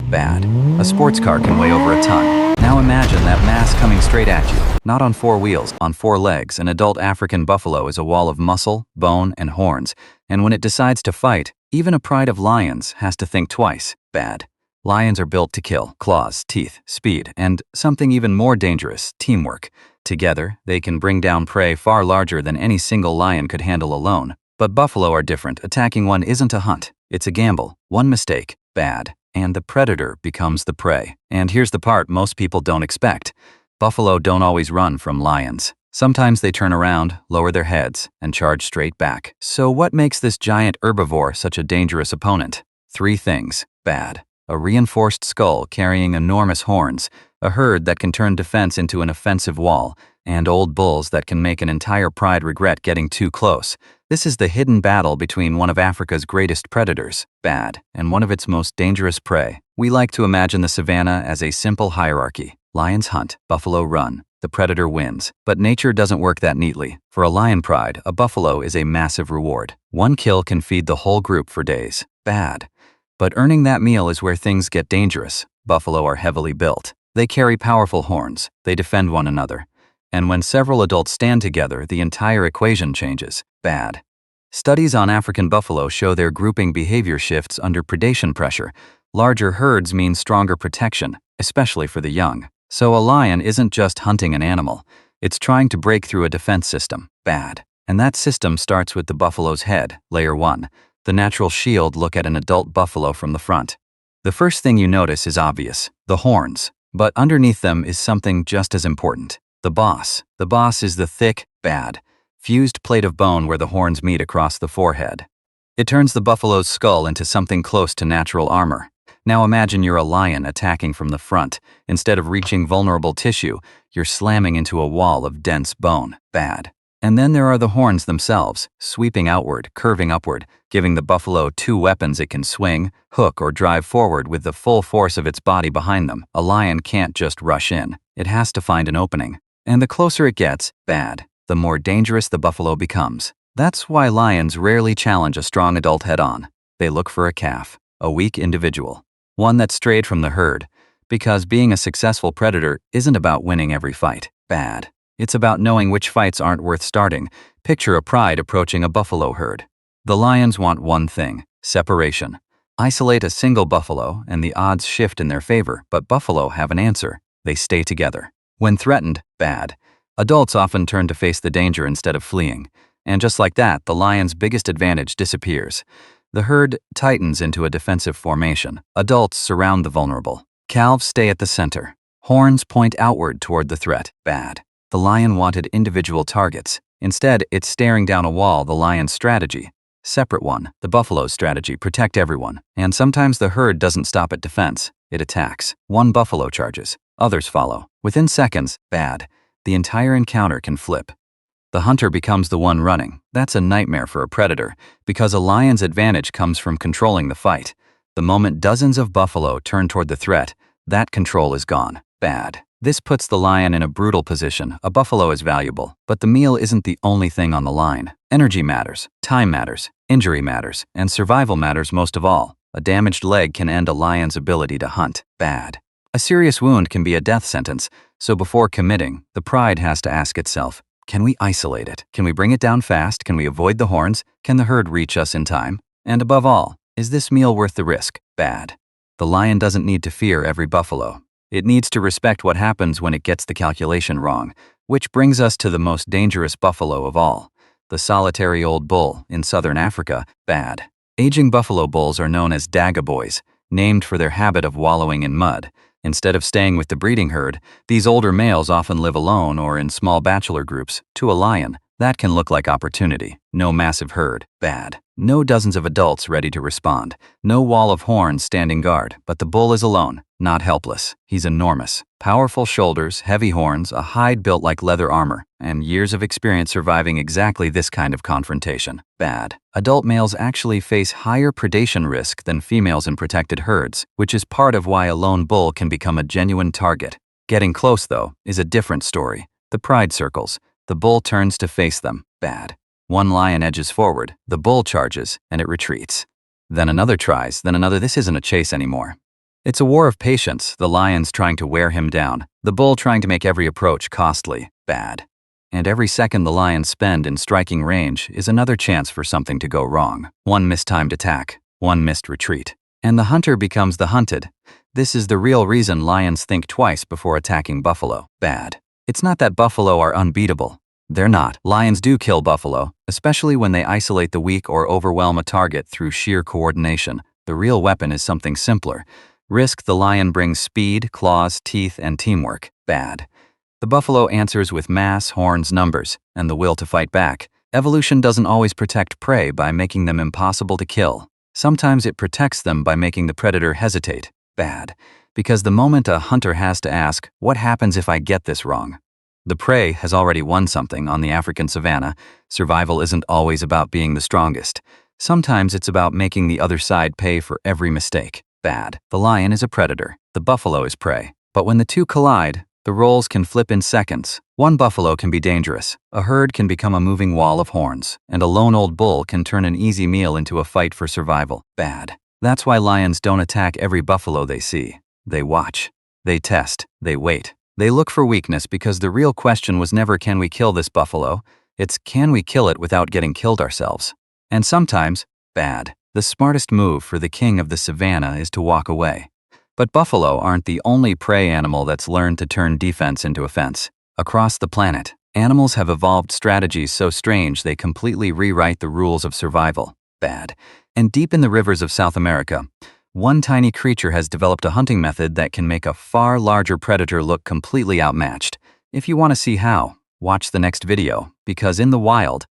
Bad. A sports car can weigh over a ton. Now imagine that mass coming straight at you. Not on four wheels, on four legs. An adult African buffalo is a wall of muscle, bone, and horns. And when it decides to fight, even a pride of lions has to think twice. Bad. Lions are built to kill. Claws, teeth, speed, and something even more dangerous, teamwork. Together, they can bring down prey far larger than any single lion could handle alone. But buffalo are different. Attacking one isn't a hunt. It's a gamble. One mistake. Bad. And the predator becomes the prey. And here's the part most people don't expect. Buffalo don't always run from lions. Sometimes they turn around, lower their heads, and charge straight back. So what makes this giant herbivore such a dangerous opponent? Three things. Bad. A reinforced skull carrying enormous horns, a herd that can turn defense into an offensive wall, and old bulls that can make an entire pride regret getting too close. This is the hidden battle between one of Africa's greatest predators, bad, and one of its most dangerous prey. We like to imagine the savannah as a simple hierarchy. Lions hunt, buffalo run. The predator wins. But nature doesn't work that neatly. For a lion pride, a buffalo is a massive reward. One kill can feed the whole group for days. Bad. But earning that meal is where things get dangerous. Buffalo are heavily built. They carry powerful horns. They defend one another. And when several adults stand together, the entire equation changes. Bad. Studies on African buffalo show their grouping behavior shifts under predation pressure. Larger herds mean stronger protection, especially for the young. So a lion isn't just hunting an animal. It's trying to break through a defense system. Bad. And that system starts with the buffalo's head, layer 1. The natural shield. Look at an adult buffalo from the front. The first thing you notice is obvious, the horns. But underneath them is something just as important. The boss. The boss is the thick, bad, fused plate of bone where the horns meet across the forehead. It turns the buffalo's skull into something close to natural armor. Now imagine you're a lion attacking from the front. Instead of reaching vulnerable tissue, you're slamming into a wall of dense bone. Bad. And then there are the horns themselves, sweeping outward, curving upward, giving the buffalo two weapons it can swing, hook, or drive forward with the full force of its body behind them. A lion can't just rush in. It has to find an opening. And the closer it gets, bad, the more dangerous the buffalo becomes. That's why lions rarely challenge a strong adult head-on. They look for a calf, a weak individual, one that strayed from the herd, because being a successful predator isn't about winning every fight. Bad. It's about knowing which fights aren't worth starting. Picture a pride approaching a buffalo herd. The lions want one thing, separation. Isolate a single buffalo and the odds shift in their favor, but buffalo have an answer. They stay together. When threatened, bad. Adults often turn to face the danger instead of fleeing. And just like that, the lion's biggest advantage disappears. The herd tightens into a defensive formation. Adults surround the vulnerable. Calves stay at the center. Horns point outward toward the threat. Bad. The lion wanted individual targets. Instead, it's staring down a wall. The lion's strategy. Separate one. The buffalo's strategy. Protect everyone. And sometimes the herd doesn't stop at defense. It attacks. One buffalo charges. Others follow. Within seconds, bad. The entire encounter can flip. The hunter becomes the one running. That's a nightmare for a predator, because a lion's advantage comes from controlling the fight. The moment dozens of buffalo turn toward the threat, that control is gone. Bad. This puts the lion in a brutal position. A buffalo is valuable, but the meal isn't the only thing on the line. Energy matters, time matters, injury matters, and survival matters most of all. A damaged leg can end a lion's ability to hunt. Bad. A serious wound can be a death sentence, so before committing, the pride has to ask itself, can we isolate it? Can we bring it down fast? Can we avoid the horns? Can the herd reach us in time? And above all, is this meal worth the risk? Bad. The lion doesn't need to fear every buffalo. It needs to respect what happens when it gets the calculation wrong, which brings us to the most dangerous buffalo of all, the solitary old bull in southern Africa. Bad. Aging buffalo bulls are known as Dagga boys, named for their habit of wallowing in mud. Instead of staying with the breeding herd, these older males often live alone or in small bachelor groups. To a lion, that can look like opportunity. No massive herd. Bad. No dozens of adults ready to respond. No wall of horns standing guard, but the bull is alone, not helpless. He's enormous. Powerful shoulders, heavy horns, a hide built like leather armor, and years of experience surviving exactly this kind of confrontation. Bad. Adult males actually face higher predation risk than females in protected herds, which is part of why a lone bull can become a genuine target. Getting close, though, is a different story. The pride circles. The bull turns to face them. Bad. One lion edges forward, the bull charges, and it retreats. Then another tries, then another. This isn't a chase anymore. It's a war of patience, the lion's trying to wear him down, the bull trying to make every approach costly, bad. And every second the lions spend in striking range is another chance for something to go wrong. One mistimed attack, one missed retreat. And the hunter becomes the hunted. This is the real reason lions think twice before attacking buffalo, bad. It's not that buffalo are unbeatable. They're not. Lions do kill buffalo, especially when they isolate the weak or overwhelm a target through sheer coordination. The real weapon is something simpler. Risk: the lion brings speed, claws, teeth, and teamwork, bad. The buffalo answers with mass, horns, numbers, and the will to fight back. Evolution doesn't always protect prey by making them impossible to kill. Sometimes it protects them by making the predator hesitate, bad. Because the moment a hunter has to ask, what happens if I get this wrong? The prey has already won something. On the African savannah, survival isn't always about being the strongest. Sometimes it's about making the other side pay for every mistake, bad. The lion is a predator, the buffalo is prey. But when the two collide, the roles can flip in seconds. One buffalo can be dangerous, a herd can become a moving wall of horns, and a lone old bull can turn an easy meal into a fight for survival, bad. That's why lions don't attack every buffalo they see. They watch, they test, they wait. They look for weakness, because the real question was never, can we kill this buffalo? It's, can we kill it without getting killed ourselves? And sometimes, bad. The smartest move for the king of the savannah is to walk away. But buffalo aren't the only prey animal that's learned to turn defense into offense. Across the planet, animals have evolved strategies so strange they completely rewrite the rules of survival, bad. And deep in the rivers of South America, one tiny creature has developed a hunting method that can make a far larger predator look completely outmatched. If you want to see how, watch the next video, because in the wild,